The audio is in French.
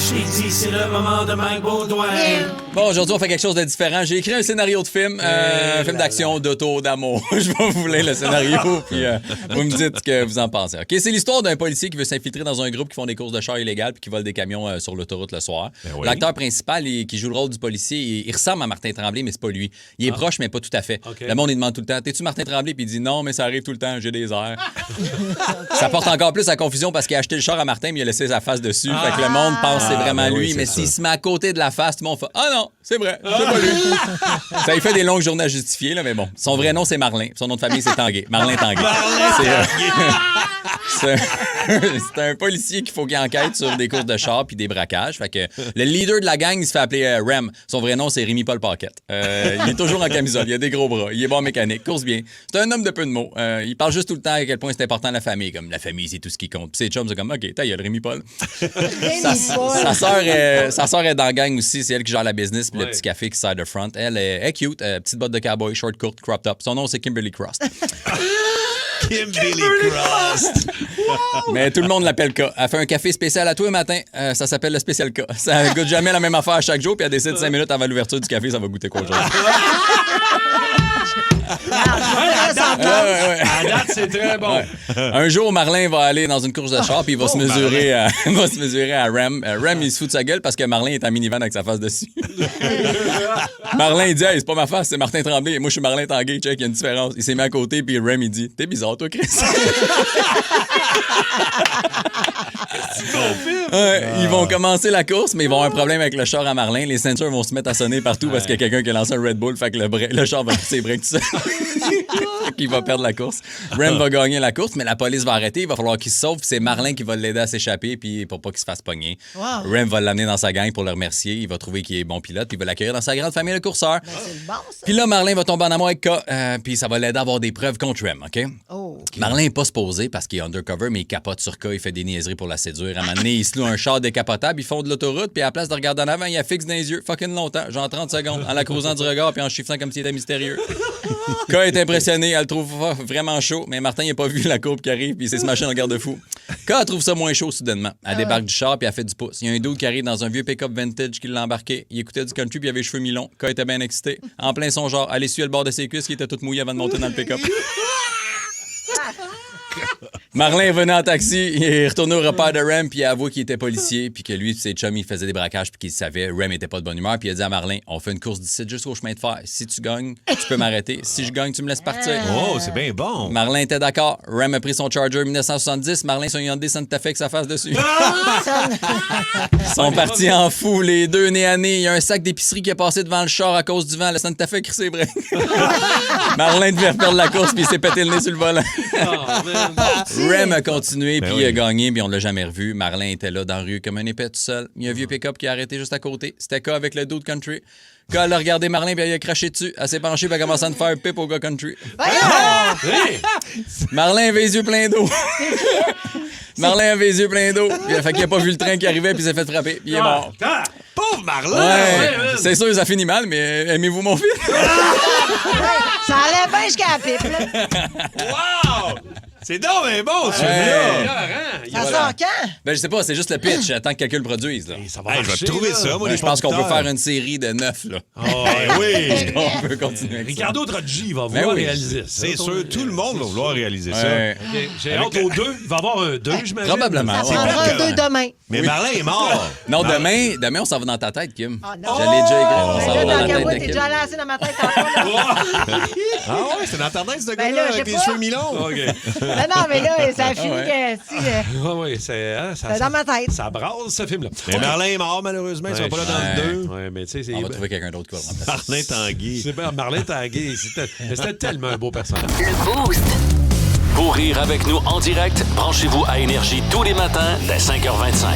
je l'ai dit, c'est le moment de Mike Baudouin. Bon, aujourd'hui, on fait quelque chose de différent. J'ai écrit un scénario de film, un film d'action, d'auto, d'amour. Je vais vous lire le scénario, puis vous me dites ce que vous en pensez. OK, c'est l'histoire d'un policier qui veut s'infiltrer dans un groupe qui font des courses de chars illégales puis qui vole des camions sur l'autoroute le soir. Oui. L'acteur principal, qui joue le rôle du policier, il ressemble à Martin Tremblay, mais c'est pas lui. Il est proche, mais pas tout à fait. Okay. Le monde, il demande tout le temps, t'es-tu Martin Tremblay? Puis il dit non, mais ça arrive tout le temps, j'ai des airs. Ça porte encore plus à confusion parce qu'il a acheté le char à Martin, mais il a laissé sa face dessus. Fait que le monde pense que c'est vraiment lui, mais s'il se met à côté de la face, tout le monde fait ah non, c'est vrai, c'est pas lui. Ça lui fait des longues journées à justifier, là, mais bon. Son vrai nom, c'est Marlin. Son nom de famille, c'est Tanguay. Marlin Tanguay. C'est un policier qu'il faut qu'il enquête sur des courses de chars puis des braquages. Fait que le leader de la gang, il se fait appeler Rem. Son vrai nom, c'est Rémi Paul Paquette. Il est toujours en camisole. Il a des gros bras. Il est bon mécanique. Course bien. C'est un homme de peu de mots. Il parle juste tout le temps à quel point c'est important la famille. Comme la famille, c'est tout ce qui compte. Puis ses chums, c'est comme OK, il y a le Rémi Paul. Sa sœur est dans la gang aussi. C'est elle qui gère la business puis le petit café qui sert de front. Elle est cute. Petite botte de cowboy, short, court, cropped up. Son nom, c'est Kimberly Cross. Kimberly Cross. Mais tout le monde l'appelle K. Elle fait un café spécial à tous les matins. Ça s'appelle le spécial K. Ça goûte jamais la même affaire à chaque jour, puis elle décide 5 minutes avant l'ouverture du café, ça va goûter quoi aujourd'hui. À date, c'est très bon. Ouais. Un jour, Marlin va aller dans une course de char puis il va se mesurer à Rem. Rem, il se fout de sa gueule parce que Marlin est en minivan avec sa face dessus. Marlin, il dit hey, c'est pas ma face, c'est Martin Tremblay. Moi, je suis Marlin Tanguay. Check, il y a une différence. Il s'est mis à côté puis Rem, il dit t'es bizarre, toi, Chris. Ils vont commencer la course, mais ils vont avoir un problème avec le char à Marlin. Les ceintures vont se mettre à sonner partout parce qu'il y a quelqu'un qui a lancé un Red Bull. Fait que le char va pousser les breaks tout seul. Il va perdre la course. Rem va gagner la course, mais la police va arrêter. Il va falloir qu'il se sauve. C'est Marlin qui va l'aider à s'échapper puis pour pas qu'il se fasse pogner. Wow. Rem va l'amener dans sa gang pour le remercier. Il va trouver qu'il est bon pilote puis il va l'accueillir dans sa grande famille de courseurs. C'est bon, ça. Puis là, Marlin va tomber en amour avec K. Puis ça va l'aider à avoir des preuves contre Rem, OK? Oh. Marlin n'est pas supposé parce qu'il est undercover, mais il capote sur K. Il fait des niaiseries pour la séduire. À un moment donné, il se loue un char décapotable. Ils font de l'autoroute. Puis à la place de regarder en avant, il a fixe dans les yeux. Fucking longtemps. Genre 30 secondes. En la croisant du regard puis en chiffrant comme s'il était mystérieux. K est impressionné. Elle le trouve vraiment chaud. Mais Martin, il n'a pas vu la courbe qui arrive. Puis il s'est smashé dans le garde-fou. K trouve ça moins chaud soudainement. Elle débarque du char puis elle fait du pouce. Il y a un dude qui arrive dans un vieux pick-up vintage qui l'a embarqué. Il écoutait du country puis il avait les cheveux mi-longs. K était bien excité. En plein son genre. Elle essuyait le bord de ses cuisses qui était toute mouillée avant de monter dans le pick-up. Marlin venait en taxi, il est retourné au repère de Rem, puis il a avoué qu'il était policier, puis que lui et ses chums, ils faisaient des braquages, puis qu'il savait. Rem était pas de bonne humeur, puis il a dit à Marlin, on fait une course d'ici jusqu'au chemin de fer. Si tu gagnes, tu peux m'arrêter. Si je gagne, tu me laisses partir. Oh, c'est bien bon. Marlin était d'accord. Rem a pris son Charger 1970. Marlin, son Hyundai Santa Fe avec sa face dessus. Ils sont partis en fou, les deux, nez à nez. Il y a un sac d'épicerie qui est passé devant le char à cause du vent. Le Santa Fe crissé ses breaks. Marlin devait perdre la course, puis il s'est pété le nez sur le volant. Rem a continué, puis il a gagné, puis on l'a jamais revu. Marlin était là dans la rue comme un épais tout seul. Il y a un vieux pick-up qui a arrêté juste à côté. C'était K avec le dude country. K, elle a regardé Marlin, puis elle a craché dessus. Elle s'est penchée, puis elle a commencé à faire un pip au gars country. Marlin avait les yeux pleins d'eau. Marlin avait les yeux pleins d'eau. Fait qu'il a pas vu le train qui arrivait, puis il s'est fait frapper, puis il est mort. Pauvre Marlin! Ouais, c'est sûr, ça finit mal, mais aimez-vous mon film? Ça allait bien jusqu'à la pipe, là. Wow! C'est donc bien bon, celui-là! Ça sort quand? Ben, je sais pas, c'est juste le pitch. J'attends que quelqu'un le produise, là. Ça va Hey, je vais marcher, trouver là. ça, moi, Ouais, les je pense qu'on peut producteurs. faire une série de 9, là. Ah, oui! On peut continuer avec ça. Ricardo Troggi va Ben vouloir oui. réaliser ça. C'est sûr, tout le monde va vouloir réaliser Ouais. OK, j'ai hâte au 2. Il va y avoir un 2, j'imagine. Probablement, Ça ouais. prendra un deux demain. ça. Mais Marlin est mort! Non, demain, on s'en va dans ta tête, Kim. Ah, non. J'allais déjà écrire, on Ben s'en là, va dans dans la le tête t'es de Kim. déjà allé assez dans ma tête encore, là. Ah ouais, c'est dans ta tête, ce Ben gars-là, là, je avec sais les pas. cheveux mi-longs? OK. Non, mais là, ça a fini ouais. que... si, Oui, c'est... Hein, c'est dans ma tête. Ça brasse, ce film-là. Mais Marlin est mort, malheureusement. Il sera pas là dans le 2. Ouais, mais tu sais, c'est... On va trouver quelqu'un d'autre qui va le remplacer. Marlin Tanguy. C'est bien, Marlin Tanguay, c'était tellement un beau personnage. Le Boost. Pour rire avec nous en direct, branchez-vous à Énergie tous les matins dès 5h25.